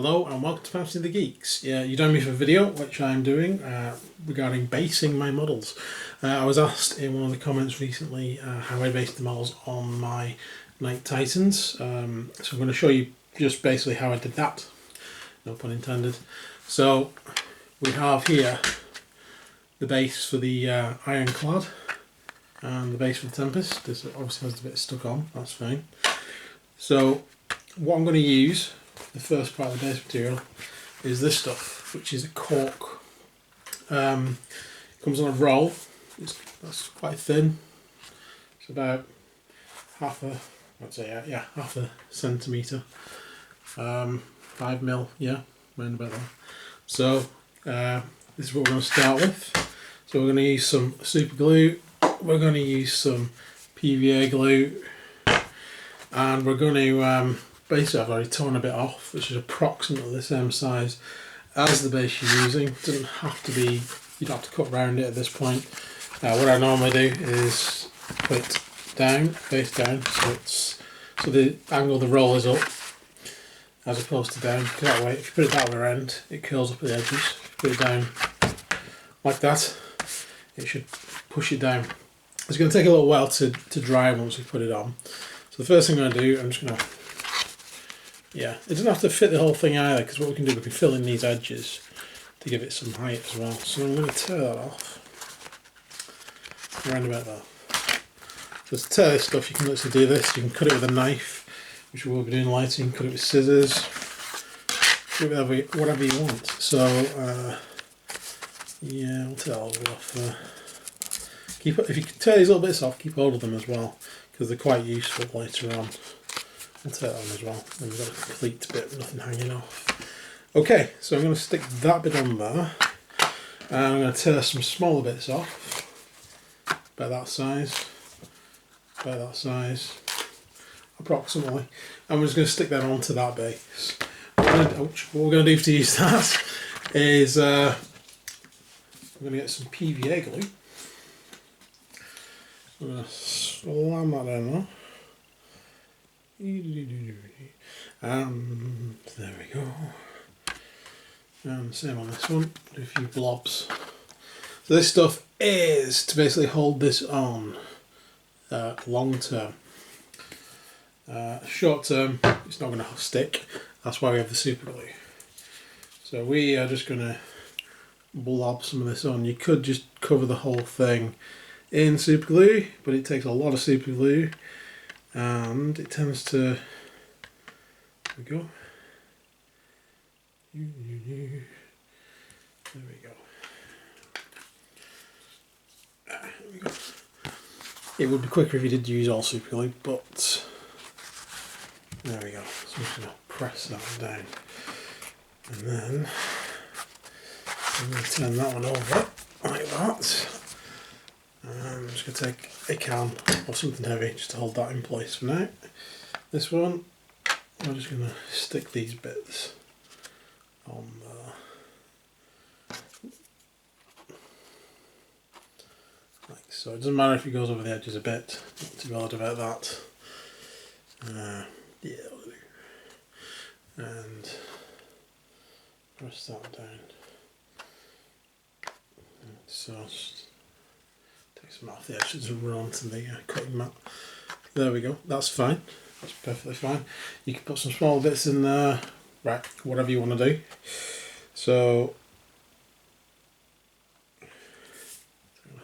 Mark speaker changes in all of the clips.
Speaker 1: Hello and welcome to Fancy the Geeks. Yeah, you joined me for a video which I'm doing regarding basing my models. I was asked in one of the comments recently how I based the models on my Knight Titans. So I'm going to show you just basically how I did that. No pun intended. So we have here the base for the Ironclad and the base for the Tempest. This obviously has a bit stuck on, that's fine. So what I'm going to use, the first part of the base material, is this stuff, which is a cork. It comes on a roll. That's quite thin. It's about half a centimetre. 5mm, yeah, around about that. So this is what we're going to start with. So we're going to use some super glue. We're going to use some PVA glue, and we're going to basically, I've already torn a bit off, which is approximately the same size as the base you're using. It doesn't have to be, you don't have to cut around it at this point. What I normally do is put it down, face down, so the angle of the roll is up as opposed to down. That way, if you put it that way around, it curls up at the edges. If you put it down like that, it should push it down. It's going to take a little while to dry once we put it on. So the first thing I'm going to do, I'm just going to, it doesn't have to fit the whole thing either, because what we can do, we can fill in these edges to give it some height as well. So I'm going to tear that off, around about that. So to tear this stuff, you can literally do this. You can cut it with a knife, which we will be doing later. You can cut it with scissors, do whatever you want. So yeah, I'll tear all of it off there. If you can tear these little bits off, keep hold of them as well, because they're quite useful later on. I'll tear that on as well. Then we've got a complete bit with nothing hanging off. Okay, so I'm going to stick that bit on there, and I'm going to tear some smaller bits off, about that size, approximately. And we're just going to stick that onto that base. What we're going to do to use that is we're going to get some PVA glue. I'm going to slam that down there. And there we go. And same on this one, do a few blobs. So this stuff is to basically hold this on long term. Short term, it's not going to stick. That's why we have the super glue. So we are just going to blob some of this on. You could just cover the whole thing in super glue, but it takes a lot of super glue, and it tends to, there we go, there we go, there we go. It would be quicker if you did use all super glue, but there we go. So I'm just going to press that one down, and then I'm going to turn that one over like that. I'm just going to take a can or something heavy just to hold that in place for now. This one, I'm just going to stick these bits on there, like so. It doesn't matter if it goes over the edges a bit, not too bothered about that. Yeah, I'll do. And press that down. So just take some off the edges and run onto the cutting mat. There we go, that's fine, that's perfectly fine. You can put some small bits in there, right, whatever you want to do. So,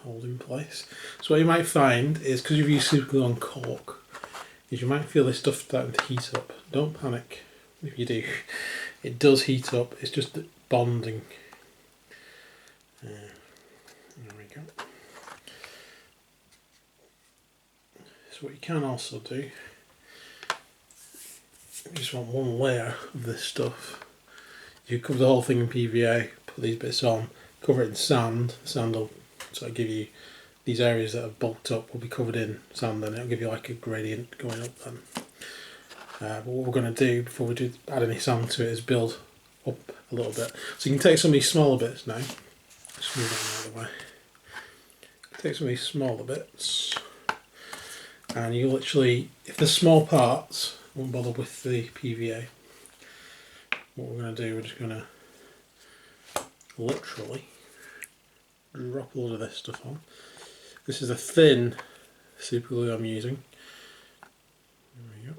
Speaker 1: hold in place. So what you might find is, because you've used super glue on cork, is you might feel this stuff starting to heat up. Don't panic if you do. It does heat up, it's just the bonding. There we go. So what you can also do, if you just want one layer of this stuff, you cover the whole thing in PVA, put these bits on, cover it in sand. Sand will sort of give you, these areas that have bulked up will be covered in sand, and it'll give you like a gradient going up then. But what we're going to do before we add any sand to it is build up a little bit. So you can take some of these smaller bits now, just move that out of the way. Take some of these smaller bits, and you literally, if there's small parts, I won't bother with the PVA. what we're going to do, we're just going to literally drop a load of this stuff on. This is a thin super glue I'm using. There we go.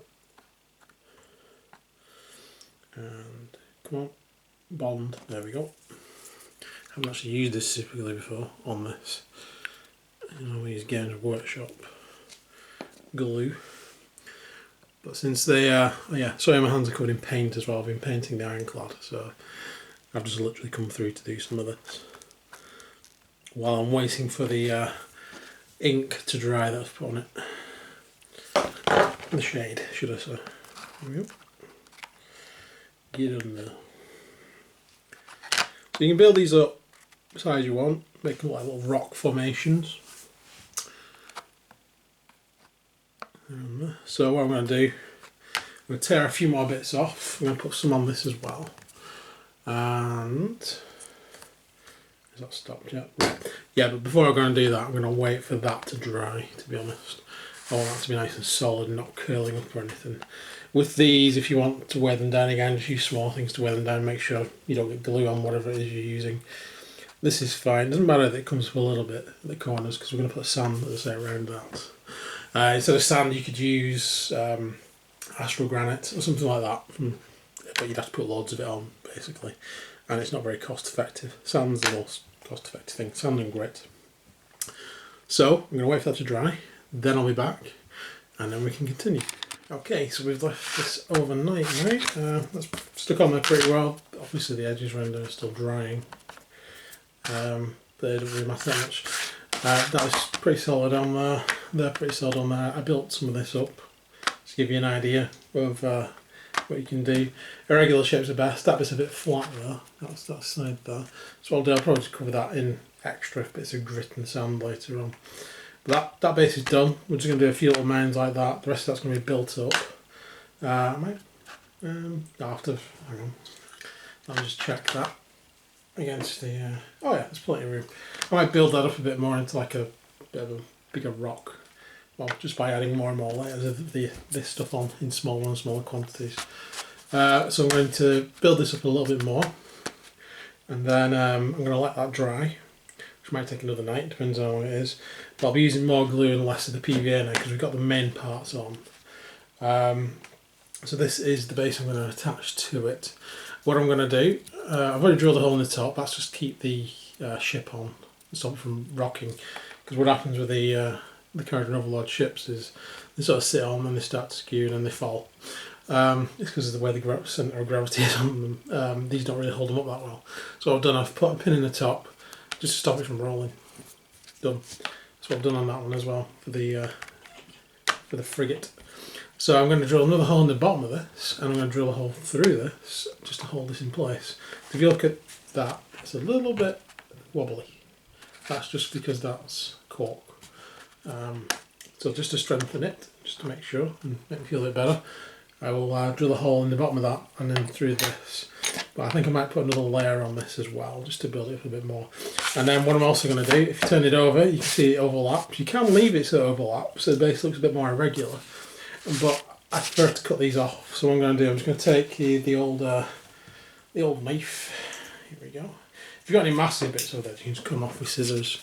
Speaker 1: And come on, bond. There we go. I haven't actually used this super glue before on this. I always use Games Workshop glue. But since they oh yeah, sorry, my hands are covered in paint as well. I've been painting the ironclad, so I've just literally come through to do some of this while I'm waiting for the ink to dry that I've put on it. The shade, should I say. There we go. Get on there. So you can build these up the size you want, make them like little rock formations. So what I'm going to do, I'm going to tear a few more bits off. I'm going to put some on this as well. And has that stopped yet? Yeah, but before I'm going to do that, I'm going to wait for that to dry, to be honest. I want that to be nice and solid and not curling up or anything. With these, if you want to wear them down again, just use small things to wear them down. Make sure you don't get glue on whatever it is you're using. This is fine. Doesn't matter that it comes up a little bit at the corners because we're going to put sand, as I say, around that. Instead of sand, you could use astral granite or something like that. But you'd have to put loads of it on, basically. And it's not very cost effective. Sand's the most cost effective thing. Sand and grit. So, I'm going to wait for that to dry. Then I'll be back. And then we can continue. Okay, so we've left this overnight now. That's stuck on there pretty well. Obviously the edges around there are still drying. But it doesn't really matter that much. That's pretty solid on there. They're pretty solid on there. I built some of this up to give you an idea of what you can do. Irregular shapes are best. That bit's a bit flat though. That's that side there. So what I'll do, I'll probably just cover that in extra bits of grit and sand later on. But that base is done. We're just going to do a few little mounds like that. The rest of that's going to be built up. I might have to, hang on. I'll just check that against the, oh yeah, there's plenty of room. I might build that up a bit more into like a bit of a bigger rock. Well, just by adding more and more layers of this stuff on in smaller and smaller quantities. So I'm going to build this up a little bit more. And then I'm going to let that dry. Which might take another night, depends on how long it is. But I'll be using more glue and less of the PVA now because we've got the main parts on. So this is the base I'm going to attach to it. What I'm going to do, I've already drilled a hole in the top. That's just to keep the ship on and stop it from rocking. Because what happens with the Carriage and Overlord ships is they sort of sit on and they start to skew and then they fall. It's because of the way the centre of gravity is on them. These don't really hold them up that well. So what I've done, I've put a pin in the top just to stop it from rolling. Done. That's what I've done on that one as well for the frigate. So I'm going to drill another hole in the bottom of this, and I'm going to drill a hole through this just to hold this in place. If you look at that, it's a little bit wobbly. That's just because that's cork. So just to strengthen it, just to make sure and make me feel a bit better, I will drill a hole in the bottom of that and then through this. But I think I might put another layer on this as well, just to build it up a bit more. And then what I'm also going to do, if you turn it over, you can see it overlaps. You can leave it so it overlaps, so the base looks a bit more irregular. But I prefer to cut these off. So what I'm going to do, I'm just going to take the old knife. Here we go. If you've got any massive bits of it, you can just cut them off with scissors.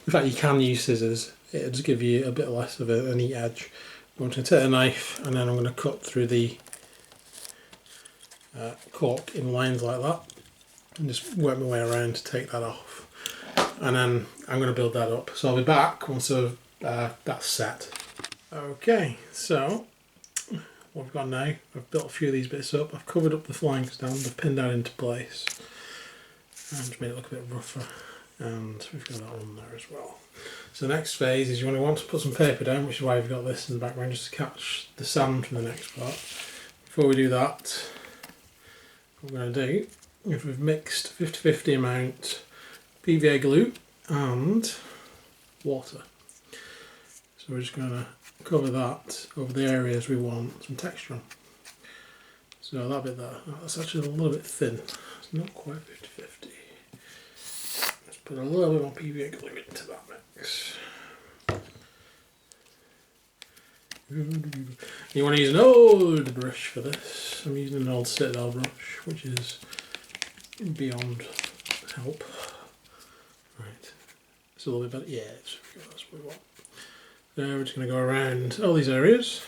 Speaker 1: In fact, you can use scissors. It'll just give you a bit less of a neat edge. I'm going to take a knife and then I'm going to cut through the cork in lines like that and just work my way around to take that off. And then I'm going to build that up. So I'll be back once that's set. Okay, so what I've got now, I've built a few of these bits up. I've covered up the flanks down, I've pinned that into place and just made it look a bit rougher. And we've got that on there as well. So the next phase is you want to put some paper down, which is why we've got this in the background, just to catch the sand from the next part. Before we do that, what we're going to do, if we've mixed 50-50 amount PVA glue and water. So we're just going to cover that over the areas we want some texture on. So that bit there, that's actually a little bit thin. It's not quite 50-50. Put a little bit more PVA glue into that mix. You want to use an old brush for this. I'm using an old Citadel brush, which is beyond help. Right, it's a little bit better. Yeah, that's what we want. Now we're just going to go around all these areas.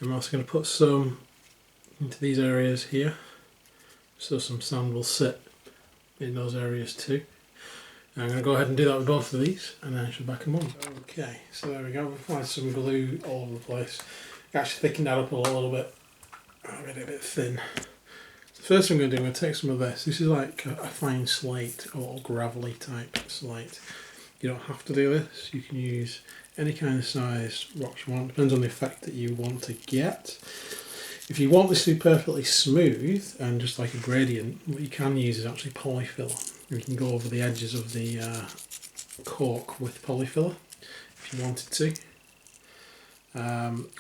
Speaker 1: I'm also going to put some into these areas here, so some sand will sit in those areas too. I'm going to go ahead and do that with both of these, and then I should back them on. Okay, so there we go. We've applied some glue all over the place. Actually thickened that up a little bit. I made it a bit thin. The first thing I'm going to do, I'm going to take some of this. This is like a fine slate or gravelly type slate. You don't have to do this. You can use any kind of size rocks you want. Depends on the effect that you want to get. If you want this to be perfectly smooth and just like a gradient, what you can use is actually polyfiller. You can go over the edges of the cork with polyfiller if you wanted to.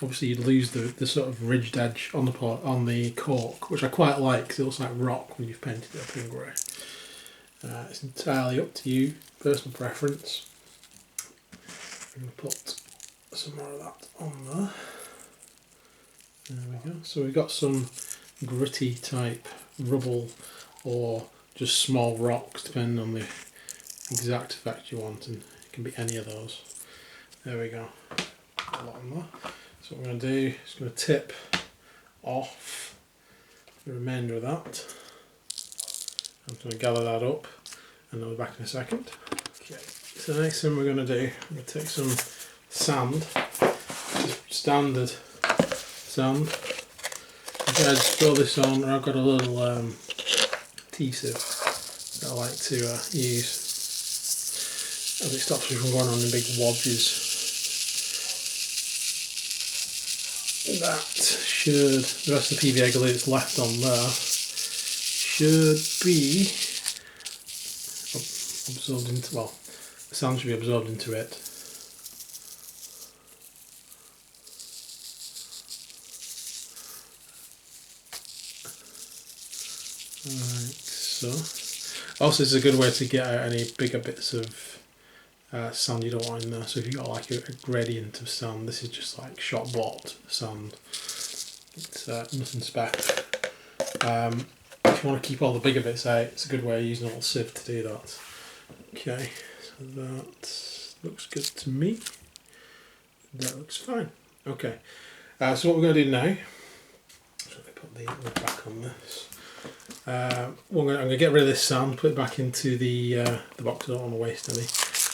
Speaker 1: Obviously you'd lose the sort of ridged edge on the cork, which I quite like because it looks like rock when you've painted it up in grey. It's entirely up to you, personal preference. I'm going to put some more of that on there. There we go. So we've got some gritty type rubble or just small rocks, depending on the exact effect you want, and it can be any of those. There we go. Put a lot on there. So what I'm going to do is going to tip off the remainder of that. I'm going to gather that up, and I'll be back in a second. Okay. So the next thing we're going to do, I'm going to take some sand, just standard sand. Okay, I just throw this on, and I've got a little tea sieve that I like to use as it stops me from going on in big wodges. That should, the rest of the PVA glue that's left on there should be absorbed into, well, the sand should be absorbed into it. Right, so also this is a good way to get out any bigger bits of sand you don't want in there. So if you've got like a gradient of sand, this is just like shot bought sand. It's nothing special. If you want to keep all the bigger bits out, it's a good way of using a little sieve to do that. Okay, so that looks good to me. That looks fine. Okay, so what we're going to do now, so let me put the lid back on this. I'm going to get rid of this sand, put it back into the box. I don't want to waste any.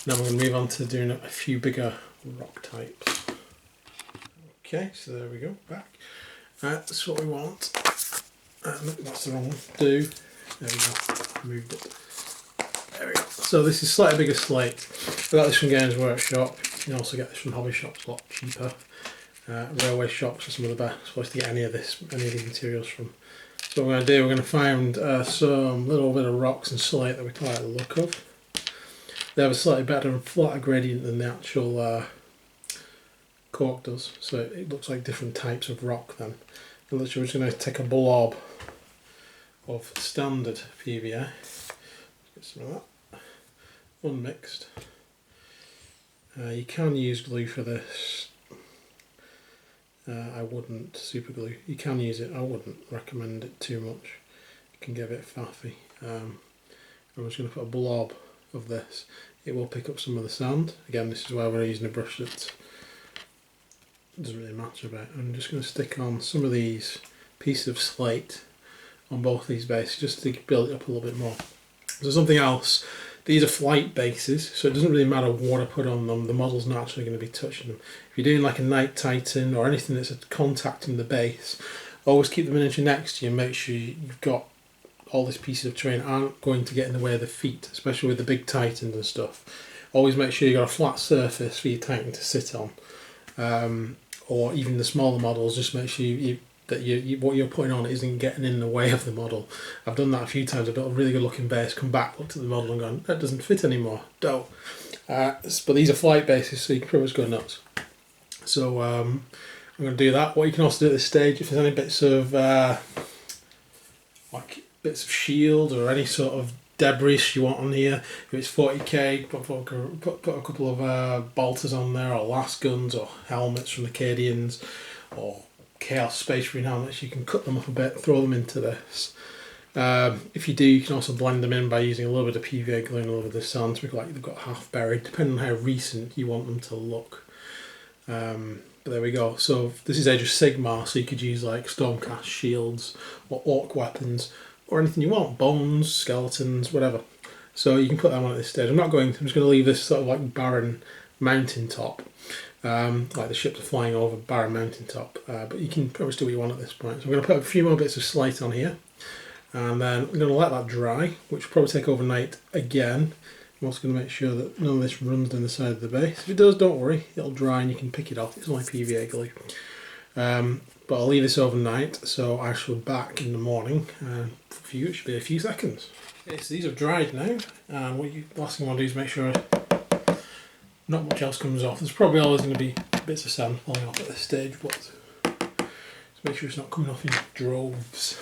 Speaker 1: Now we're going to move on to doing a few bigger rock types. Okay, so there we go, back. That's what we want. That's the wrong one. There we go, moved it. There we go. So this is slightly bigger slate. I got this from Games Workshop. You can also get this from hobby shops, a lot cheaper. Railway shops are some of the best places to get any of these materials from. So what we're going to do, we're going to find some little bit of rocks and slate that we quite like the look of. They have a slightly better and flatter gradient than the actual cork does, so it looks like different types of rock then. And literally we're just going to take a blob of standard PVA, get some of that, unmixed. You can use glue for this. I wouldn't super glue. You can use it, I wouldn't recommend it too much. It can get a bit faffy. I'm just going to put a blob of this. It will pick up some of the sand. Again, this is why we're using a brush that doesn't really matter about. I'm just going to stick on some of these pieces of slate on both these bases just to build it up a little bit more. So something else, these are flight bases, so it doesn't really matter what I put on them, the model's not actually going to be touching them. If you're doing like a night titan or anything that's contacting the base, always keep the miniature next to you and make sure you've got all these pieces of terrain aren't going to get in the way of the feet, especially with the big titans and stuff. Always make sure you've got a flat surface for your titan to sit on. Or even the smaller models, just make sure that what you're putting on isn't getting in the way of the model. I've done that a few times. I've built a really good looking base, come back, looked at the model and gone, that doesn't fit anymore. Don't. But these are flight bases, so you can pretty much go nuts. So I'm going to do that. What you can also do at this stage, if there's any bits of like bits of shield or any sort of debris you want on here. If it's 40k, put a couple of bolters on there, or last guns, or helmets from the Cadians, or Chaos Space Marine helmets. You can cut them up a bit, throw them into this. If you do, you can also blend them in by using a little bit of PVA glue and a little bit of sand to make it like they've got half buried, depending on how recent you want them to look. But there we go. So this is Age of Sigmar, so you could use like Stormcast shields or orc weapons or anything you want, bones, skeletons, whatever. So you can put them on at this stage. I'm just going to leave this sort of like barren mountain top, like the ships are flying over barren mountain top. But you can probably do what you want at this point. So I'm going to put a few more bits of slate on here, and then I'm going to let that dry, which will probably take overnight again. I'm also going to make sure that none of this runs down the side of the base. If it does, don't worry, it'll dry and you can pick it off. It's only PVA glue. But I'll leave this overnight, so I shall be back in the morning. For you, it should be a few seconds. Okay, so these have dried now. Last thing I want to do is make sure not much else comes off. There's probably always going to be bits of sand falling off at this stage, but just make sure it's not coming off in droves.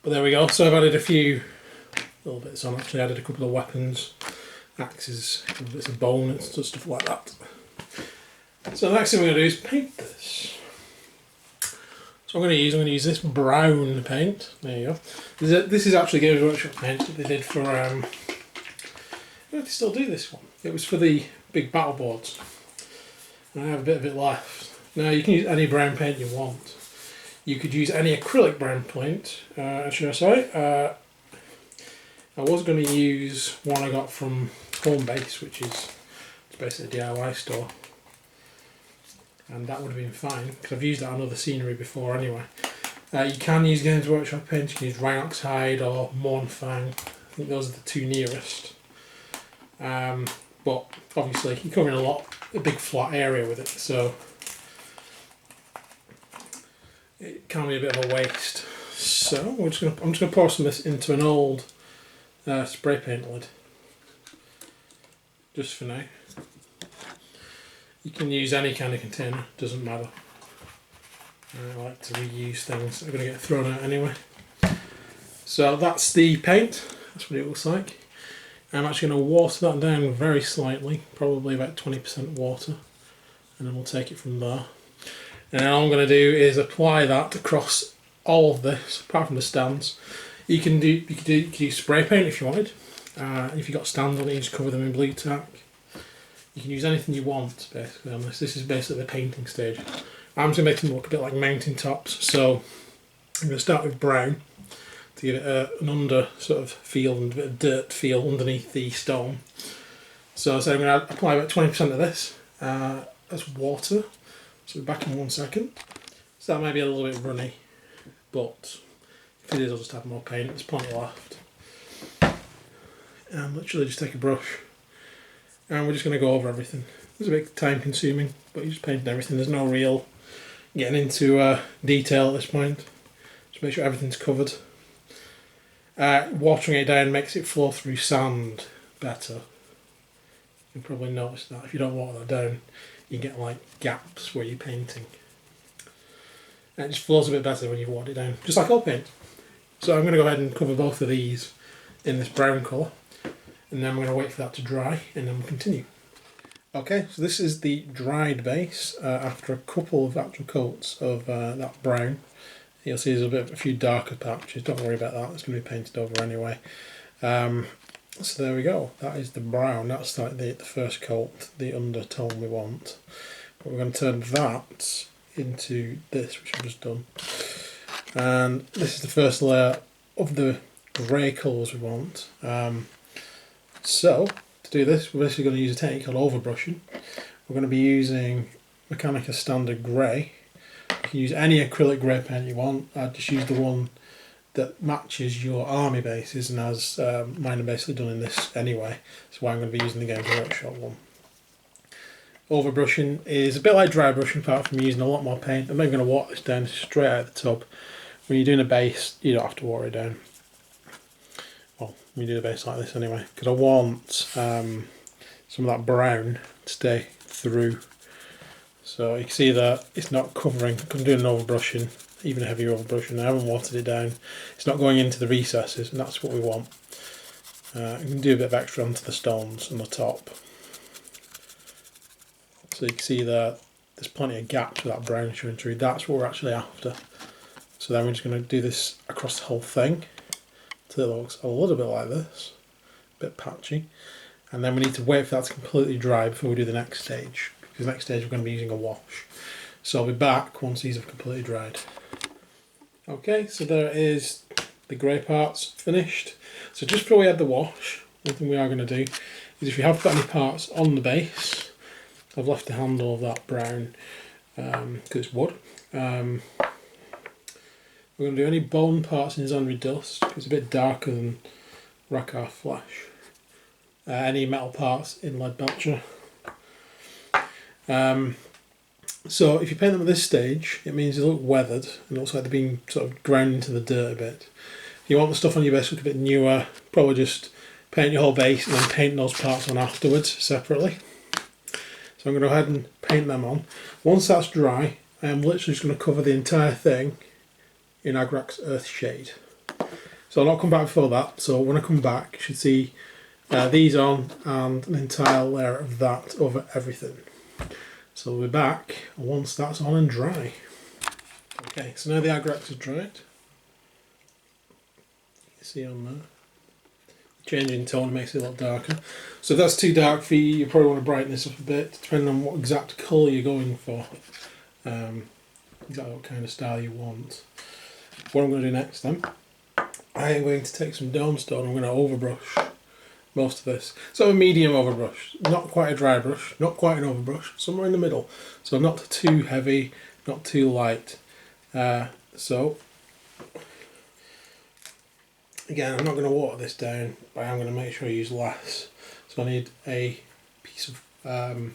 Speaker 1: But there we go. So I've added a few little bits on. Actually added a couple of weapons, axes, a couple of bits of bone and stuff like that. So the next thing we're going to do is paint this. So I'm going to use this brown paint. There you go. This is actually Games Workshop paint that they did for they still do this one. It was for the big battle boards. And I have a bit of it left. Now you can use any brown paint you want. You could use any acrylic brown paint. Should I say? I was going to use one I got from Homebase, which is basically a DIY store, and that would have been fine because I've used that on other scenery before anyway. You can use Games Workshop paint. You can use Rhinox Hide or Mournfang. I think those are the two nearest. But obviously you're covering a big flat area with it, so it can be a bit of a waste. So I'm just going to pour some of this into an old spray paint lid, just for now. You can use any kind of container, doesn't matter. I like to reuse things that are going to get thrown out anyway. So that's the paint, that's what it looks like. I'm actually going to water that down very slightly, probably about 20% water, and then we'll take it from there. And then all I'm going to do is apply that across all of this, apart from the stands. You can use spray paint if you wanted. If you've got stands on it, you just cover them in blue tack. You can use anything you want basically on this. This is basically the painting stage. I'm just going to make them look a bit like mountain tops, so I'm going to start with brown to give it an under sort of feel and a bit of dirt feel underneath the stone. So I'm going to apply about 20% of this as water. So back in 1 second. So that might be a little bit runny, but if it is, I'll just add more paint. There's plenty left. And literally just take a brush, and we're just going to go over everything. It's a bit time consuming, but you're just painting everything. There's no real getting into detail at this point. Just make sure everything's covered. Watering it down makes it flow through sand better. You'll probably notice that. If you don't water that down, you get like gaps where you're painting. And it just flows a bit better when you water it down, just like oil paint. So I'm going to go ahead and cover both of these in this brown colour, and then we're going to wait for that to dry, and then we'll continue. Okay, so this is the dried base after a couple of actual coats of that brown. You'll see there's a few darker patches. Don't worry about that, it's going to be painted over anyway. So there we go, that is the brown. That's like the first coat, the undertone we want. But we're going to turn that into this, which I've just done. And this is the first layer of the grey colours we want. So to do this, we're basically going to use a technique called overbrushing. We're going to be using Mechanica Standard Grey. You can use any acrylic grey paint you want. I'd just use the one that matches your army bases, and as mine are basically done in this anyway, that's why I'm going to be using the Games Workshop one. Overbrushing is a bit like dry brushing, apart from using a lot more paint. I'm not going to water this down straight out of the tub. When you're doing a base, you don't have to water it down. Well, we do a base like this anyway, because I want some of that brown to stay through. So you can see that it's not covering. I'm doing an overbrushing, even heavier overbrushing. I haven't watered it down. It's not going into the recesses, and that's what we want. You can do a bit of extra onto the stones on the top. So you can see that there's plenty of gaps with that brown showing through. That's what we're actually after. So then we're just going to do this across the whole thing until it looks a little bit like this, a bit patchy. And then we need to wait for that to completely dry before we do the next stage, because the next stage we're going to be using a wash. So I'll be back once these have completely dried. Okay, so there is the grey parts finished. So just before we add the wash, one thing we are going to do is if you have got any parts on the base, I've left the handle of that brown because it's wood. We're going to do any bone parts in Zandri dust, because it's a bit darker than Rakkar flesh. Any metal parts in lead belcher. So if you paint them at this stage, it means they look weathered and it looks like they're being sort of ground into the dirt a bit. If you want the stuff on your base to look a bit newer, probably just paint your whole base and then paint those parts on afterwards separately. So I'm going to go ahead and paint them on. Once that's dry, I am literally just going to cover the entire thing in Agrak's Earth Shade. So I'll not come back before that, so when I come back you should see these on and an entire layer of that over everything. So we'll be back once that's on and dry. Okay, so now the Agraks are dried. You can see on there. Changing tone makes it a lot darker. So if that's too dark for you, you probably want to brighten this up a bit, depending on what exact colour you're going for. Exactly what kind of style you want. What I'm going to do next then, I am going to take some dome stone, I'm going to overbrush most of this. So a medium overbrush, not quite a dry brush, not quite an overbrush, somewhere in the middle. So not too heavy, not too light. So again, I'm not going to water this down, but I'm going to make sure I use less. So I need a piece of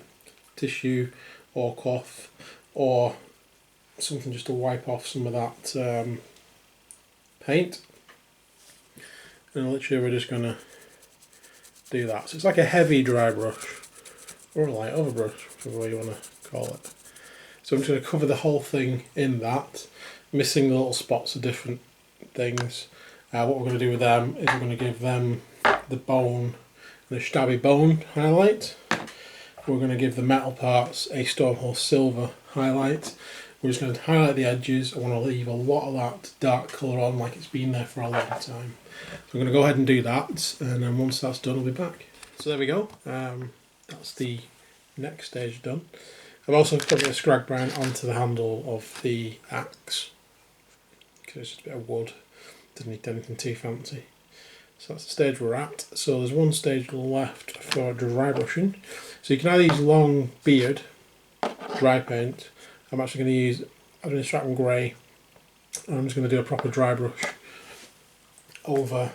Speaker 1: tissue or cloth or something just to wipe off some of that paint. And literally we're just going to do that. So it's like a heavy dry brush or a light overbrush, whichever way you want to call it. So I'm just going to cover the whole thing in that, missing the little spots of different things. What we're going to do with them is we're going to give them the bone, the stabby bone highlight. We're going to give the metal parts a Stormhorse silver highlight. We're just going to highlight the edges. I want to leave a lot of that dark colour on like it's been there for a long time. So I'm going to go ahead and do that, and then once that's done I'll be back. So there we go, that's the next stage done. I've also put a bit of scrag brown onto the handle of the axe, because it's just a bit of wood, doesn't need anything too fancy. So that's the stage we're at. So there's one stage left for dry brushing. So you can either use long beard dry paint. I'm actually going to use Administratum Grey, and I'm just going to do a proper dry brush over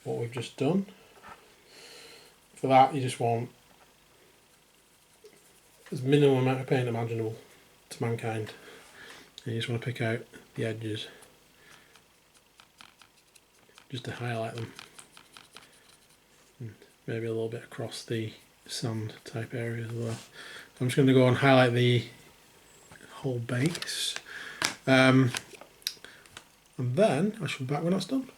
Speaker 1: what we've just done. For that you just want as minimum amount of paint imaginable to mankind, and you just want to pick out the edges just to highlight them, and maybe a little bit across the sand type area as well. So I'm just going to go and highlight the whole base, and then I shall be back when that's done.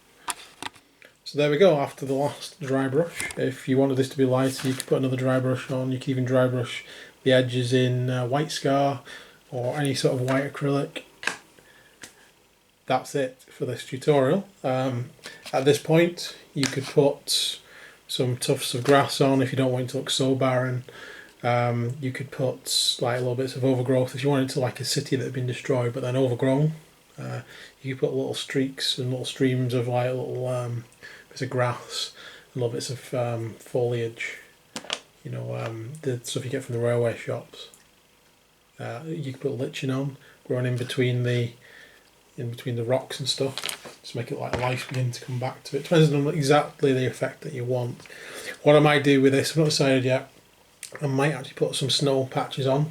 Speaker 1: So there we go, after the last dry brush. If you wanted this to be lighter, you could put another dry brush on. You can even dry brush the edges in white scar or any sort of white acrylic. That's it for this tutorial. At this point you could put some tufts of grass on if you don't want it to look so barren. You could put like little bits of overgrowth if you want it to like a city that had been destroyed but then overgrown. You could put little streaks and little streams of like little bits of grass, little bits of foliage, you know, the stuff you get from the railway shops. You could put lichen on, growing in between the rocks and stuff, to make it like life begin to come back to it. Depends on exactly the effect that you want. What I might do with this, I've not decided yet. I might actually put some snow patches on.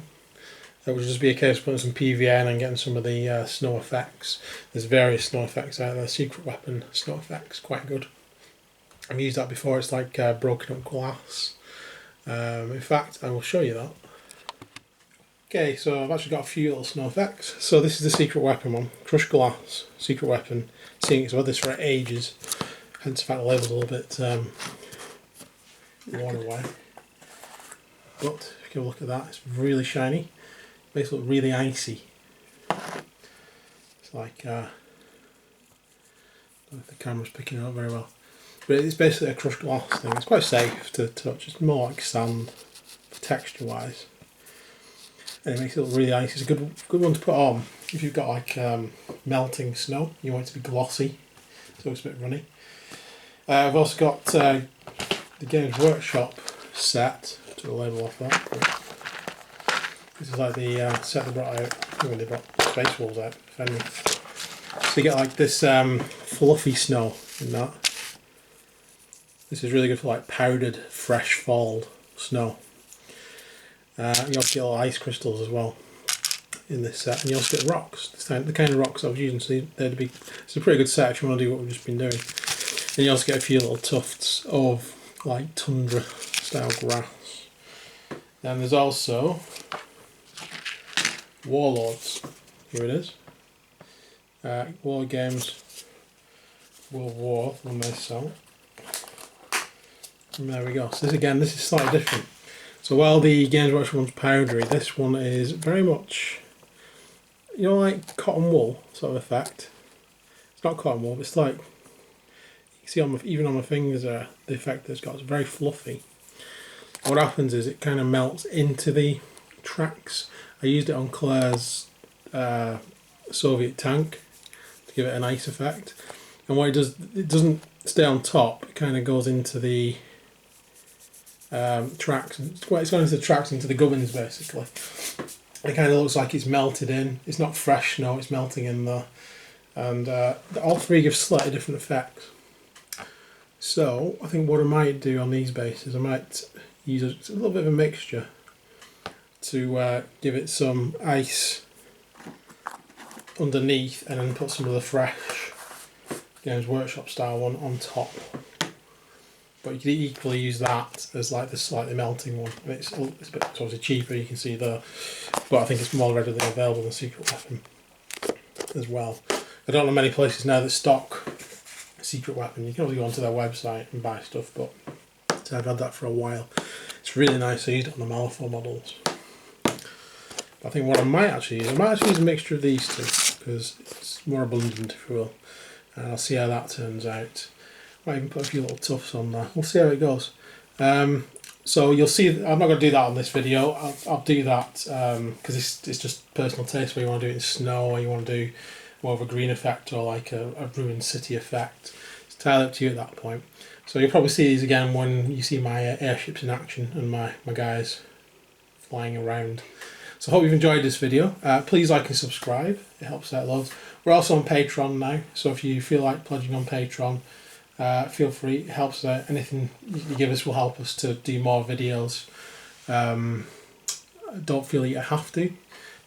Speaker 1: That would just be a case of putting some PVN and getting some of the snow effects. There's various snow effects out there. Secret Weapon snow effects, quite good. I've used that before. It's like broken up glass. In fact, I will show you that. Okay, so I've actually got a few little snow effects. So this is the Secret Weapon one. Crushed glass, Secret Weapon. Seeing it's had this for ages. hence the fact the label's a little bit worn away. But if you have a look at that, it's really shiny. It makes it look really icy. It's like, I don't know if the camera's picking it up very well. But it's basically a crushed glass thing. It's quite safe to touch. It's more like sand, texture wise. And it makes it look really icy. It's a good one to put on if you've got like melting snow. You want it to be glossy, so it's a bit runny. I've also got the Games Workshop set. To the label off that. This is like the set they brought out when they brought Space Wolves out. So you get like this fluffy snow in that. This is really good for like powdered, fresh fall snow. You also get little ice crystals as well in this set, and you also get rocks. The kind of rocks I was using, so it's a pretty good set if you want to do what we've just been doing. And you also get a few little tufts of like tundra style grass. Then there's also Warlords. Here it is. War Games World War on this song. And there we go. So this is slightly different. So while the Games Workshop one's powdery, this one is very much, you know, like cotton wool sort of effect. It's not cotton wool, but it's like, you can see even on my fingers there, the effect that it's got. It's very fluffy. What happens is it kind of melts into the tracks. I used it on Claire's Soviet tank to give it an ice effect. And what it does, it doesn't stay on top, it kind of goes into the tracks. Well, it's going into the tracks, into the gubbins basically. It kind of looks like it's melted in. It's not fresh snow, it's melting in there. And all three give slightly different effects. So I think what I might do on these bases, I might use a little bit of a mixture to give it some ice underneath, and then put some of the fresh Games Workshop style one on top. But you could equally use that as like the slightly melting one. And it's a bit obviously cheaper, you can see there, but I think it's more readily available than Secret Weapon as well. I don't know many places now that stock Secret Weapon. You can always go onto their website and buy stuff, but so I've had that for a while. It's really nice. I used it on the Malifaux models. But I think what I might actually use a mixture of these two, because it's more abundant, if you will. And I'll see how that turns out. Might even put a few little tufts on there. We'll see how it goes. So you'll see, I'm not going to do that on this video. I'll do that because it's just personal taste, whether you want to do it in snow or you want to do more of a green effect or like a ruined city effect. It's entirely up to you at that point. So you'll probably see these again when you see my airships in action and my guys flying around. So I hope you've enjoyed this video. Please like and subscribe, it helps out loads. We're also on Patreon now, so if you feel like pledging on Patreon, feel free, it helps out. Anything you give us will help us to do more videos. Don't feel you have to,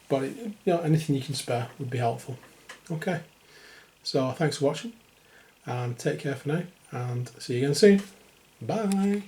Speaker 1: but anything you can spare would be helpful. Okay, so thanks for watching, and take care for now, and see you again soon. Bye.